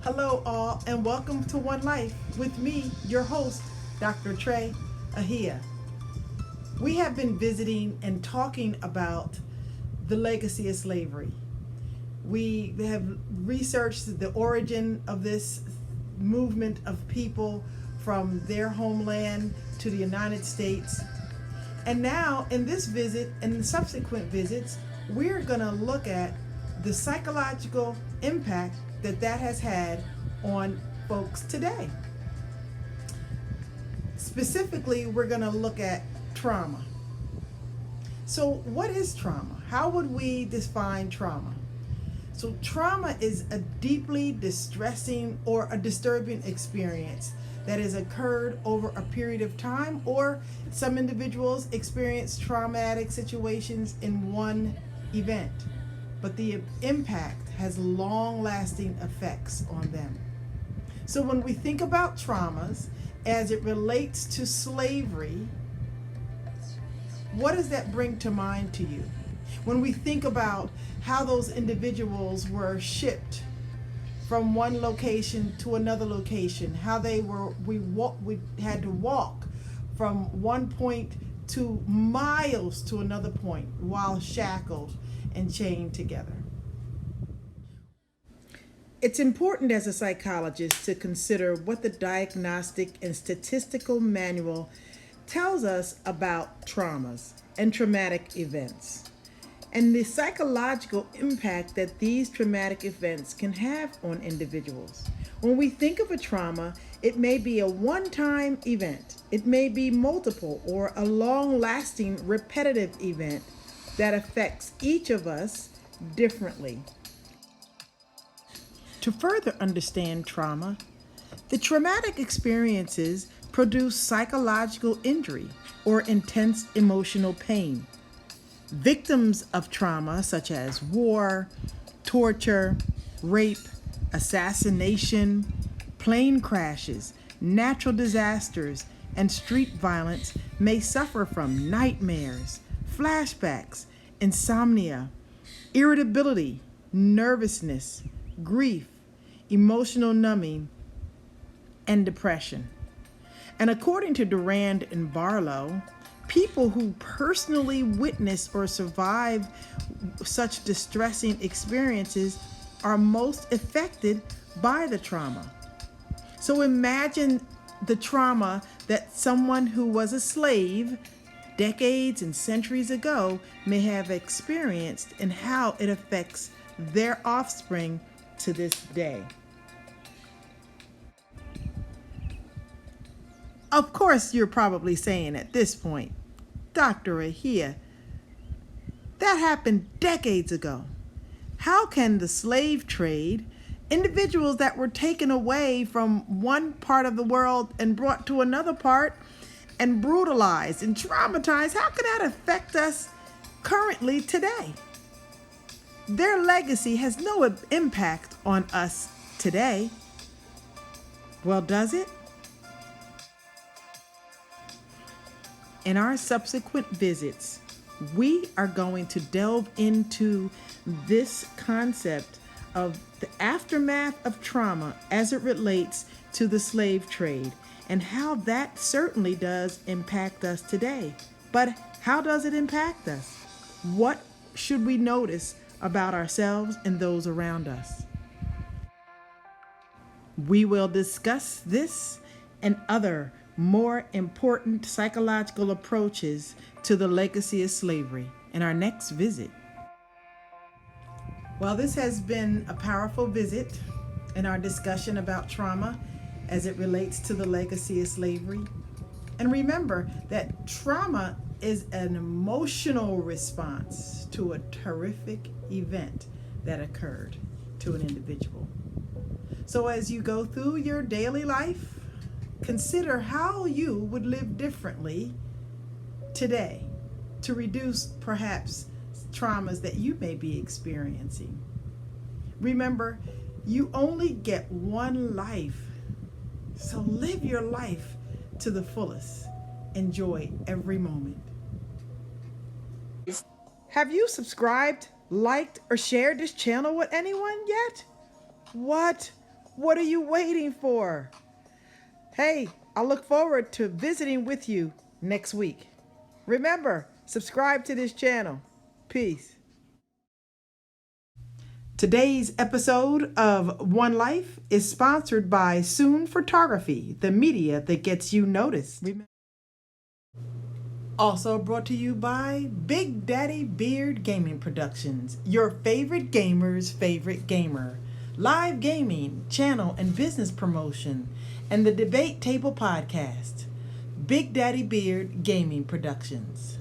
Hello, all, and welcome to One Life with me, your host, Dr. Trey Ahia. We have been visiting and talking about the legacy of slavery. We have researched the origin of this movement of people from their homeland to the United States. And now, in this visit and the subsequent visits, we're going to look at the psychological impact that has had on folks today. Specifically, we're going to look at trauma. So, what is trauma? How would we define trauma? So, trauma is a deeply distressing or a disturbing experience that has occurred over a period of time, or some individuals experience traumatic situations in one event, but the impact has long-lasting effects on them. So when we think about traumas as it relates to slavery, what does that bring to mind to you? When we think about how those individuals were shipped from one location to another location, how we had to walk from one point to miles to another point while shackled and chained together. It's important as a psychologist to consider what the Diagnostic and Statistical Manual tells us about traumas and traumatic events, and the psychological impact that these traumatic events can have on individuals. When we think of a trauma, it may be a one-time event, it may be multiple or a long-lasting repetitive event that affects each of us differently. To further understand trauma, the traumatic experiences produce psychological injury or intense emotional pain. Victims of trauma, such as war, torture, rape, assassination, plane crashes, natural disasters, and street violence, may suffer from nightmares, flashbacks, insomnia, irritability, nervousness, grief, emotional numbing, and depression. And according to Durand and Barlow, people who personally witness or survive such distressing experiences are most affected by the trauma. So imagine the trauma that someone who was a slave decades and centuries ago may have experienced and how it affects their offspring to this day. Of course, you're probably saying at this point, Dr. Ahia, that happened decades ago. How can the slave trade, individuals that were taken away from one part of the world and brought to another part and brutalized and traumatized, how can that affect us currently today? Their legacy has no impact on us today. Well, does it? In our subsequent visits, we are going to delve into this concept of the aftermath of trauma as it relates to the slave trade and how that certainly does impact us today. But how does it impact us? What should we notice about ourselves and those around us? We will discuss this and other more important psychological approaches to the legacy of slavery in our next visit. Well, this has been a powerful visit in our discussion about trauma as it relates to the legacy of slavery. And remember that trauma is an emotional response to a terrific event that occurred to an individual. So as you go through your daily life, consider how you would live differently today to reduce perhaps traumas that you may be experiencing. Remember, you only get one life, so live your life to the fullest. Enjoy every moment. Have you subscribed, liked, or shared this channel with anyone yet? What What are you waiting for? Hey, I look forward to visiting with you next week. Remember, subscribe to this channel. Peace. Today's episode of One Life is sponsored by Soon Photography, the media that gets you noticed. Also brought to you by Big Daddy Beard Gaming Productions, your favorite gamer's favorite gamer. Live gaming, channel and business promotion, and the Debate Table Podcast. Big Daddy Beard Gaming Productions.